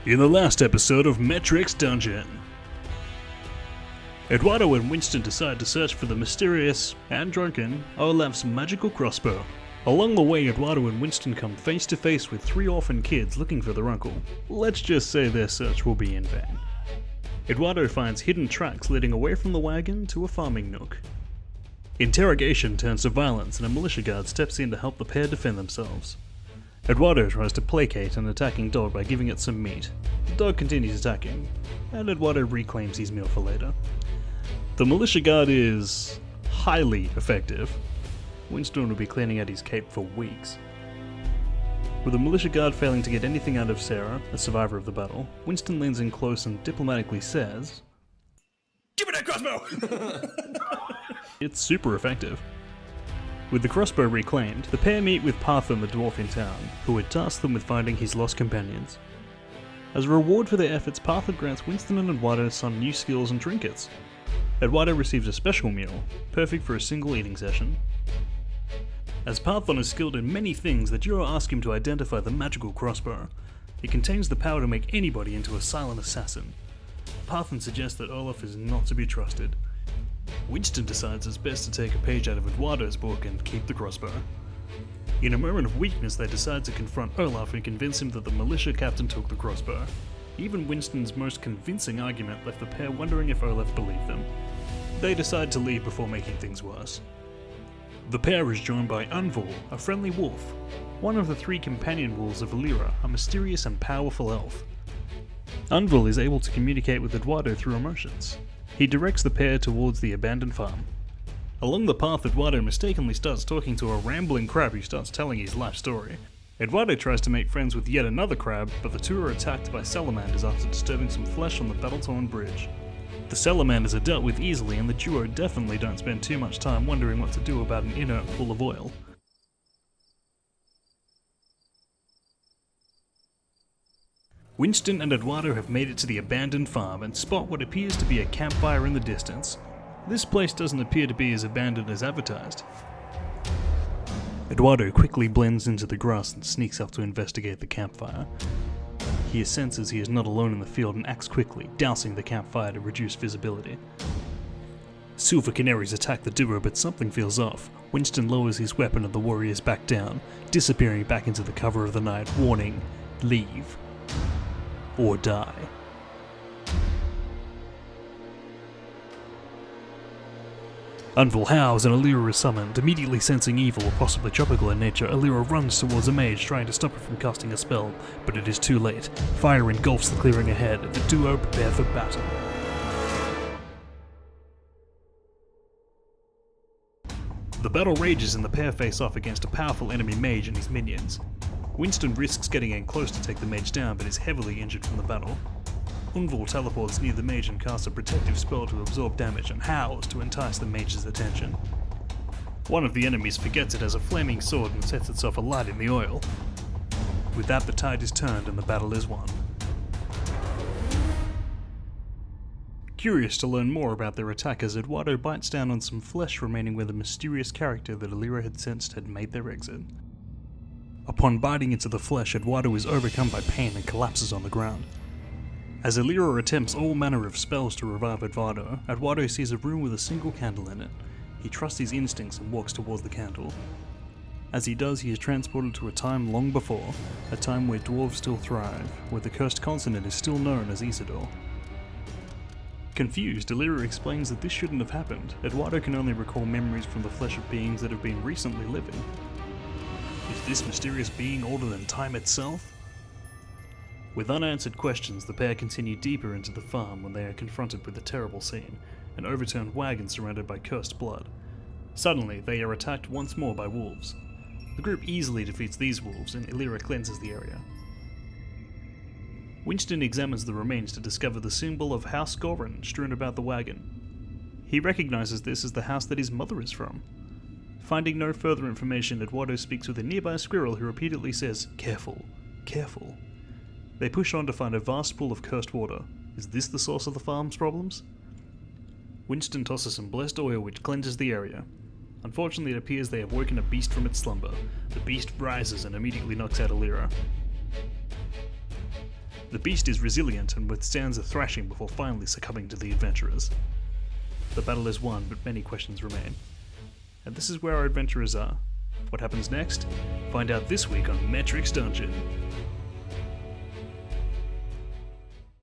In the last episode of Metric's Dungeon, Edwardo and Winston decide to search for the mysterious and drunken Olaf's magical crossbow. Along the way, Edwardo and Winston come face to face with three orphan kids looking for their uncle. Let's just say their search will be in vain. Edwardo finds hidden tracks leading away from the wagon to a farming nook. Interrogation turns to violence and a militia guard steps in to help the pair defend themselves. Edwardo tries to placate an attacking dog by giving it some meat. The dog continues attacking, and Edwardo reclaims his meal for later. The militia guard is highly effective. Winston will be cleaning out his cape for weeks. With the militia guard failing to get anything out of Sarah, a survivor of the battle, Winston leans in close and diplomatically says, "Give me that crossbow!" It's super effective. With the crossbow reclaimed, the pair meet with Parthen the dwarf in town, who had tasked them with finding his lost companions. As a reward for their efforts, Parthen grants Winston and Edwardo some new skills and trinkets. Edwardo receives a special meal, perfect for a single eating session. As Parthen is skilled in many things, the duo ask him to identify the magical crossbow. It contains the power to make anybody into a silent assassin. Parthen suggests that Olaf is not to be trusted. Winston decides it's best to take a page out of Edwardo's book and keep the crossbow. In a moment of weakness, they decide to confront Olaf and convince him that the militia captain took the crossbow. Even Winston's most convincing argument left the pair wondering if Olaf believed them. They decide to leave before making things worse. The pair is joined by Unvul, a friendly wolf, one of the three companion wolves of Illyra, a mysterious and powerful elf. Unvul is able to communicate with Edwardo through emotions. He directs the pair towards the abandoned farm. Along the path, Edwardo mistakenly starts talking to a rambling crab who starts telling his life story. Edwardo tries to make friends with yet another crab, but the two are attacked by salamanders after disturbing some flesh on the battle-torn bridge. The salamanders are dealt with easily, and the duo definitely don't spend too much time wondering what to do about an inert pool of oil. Winston and Edwardo have made it to the abandoned farm and spot what appears to be a campfire in the distance. This place doesn't appear to be as abandoned as advertised. Edwardo quickly blends into the grass and sneaks up to investigate the campfire. He senses he is not alone in the field and acts quickly, dousing the campfire to reduce visibility. Silver canaries attack the duo, but something feels off. Winston lowers his weapon and the warriors back down, disappearing back into the cover of the night, warning, "Leave or die." Unvul howls and Illyra is summoned. Immediately sensing evil, possibly tropical in nature, Illyra runs towards a mage, trying to stop her from casting a spell, but it is too late. Fire engulfs the clearing ahead, and the duo prepare for battle. The battle rages and the pair face off against a powerful enemy mage and his minions. Winston risks getting in close to take the mage down, but is heavily injured from the battle. Unvul teleports near the mage and casts a protective spell to absorb damage and howls to entice the mage's attention. One of the enemies forgets it as a flaming sword and sets itself alight in the oil. With that, the tide is turned and the battle is won. Curious to learn more about their attackers, Edwardo bites down on some flesh remaining where the mysterious character that Illyra had sensed had made their exit. Upon biting into the flesh, Edwardo is overcome by pain and collapses on the ground. As Illyra attempts all manner of spells to revive Edwardo, Edwardo sees a room with a single candle in it. He trusts his instincts and walks towards the candle. As he does, he is transported to a time long before, a time where dwarves still thrive, where the cursed continent is still known as Isidore. Confused, Illyra explains that this shouldn't have happened. Edwardo can only recall memories from the flesh of beings that have been recently living. Is this mysterious being older than time itself? With unanswered questions, the pair continue deeper into the farm when they are confronted with a terrible scene, an overturned wagon surrounded by cursed blood. Suddenly, they are attacked once more by wolves. The group easily defeats these wolves, and Illyra cleanses the area. Winston examines the remains to discover the symbol of House Gorin strewn about the wagon. He recognizes this as the house that his mother is from. Finding no further information, Edwardo speaks with a nearby squirrel who repeatedly says, "Careful, careful." They push on to find a vast pool of cursed water. Is this the source of the farm's problems? Winston tosses some blessed oil which cleanses the area. Unfortunately, it appears they have woken a beast from its slumber. The beast rises and immediately knocks out Illyra. The beast is resilient and withstands a thrashing before finally succumbing to the adventurers. The battle is won, but many questions remain. And this is where our adventurers are. What happens next? Find out this week on Metric's Dungeon.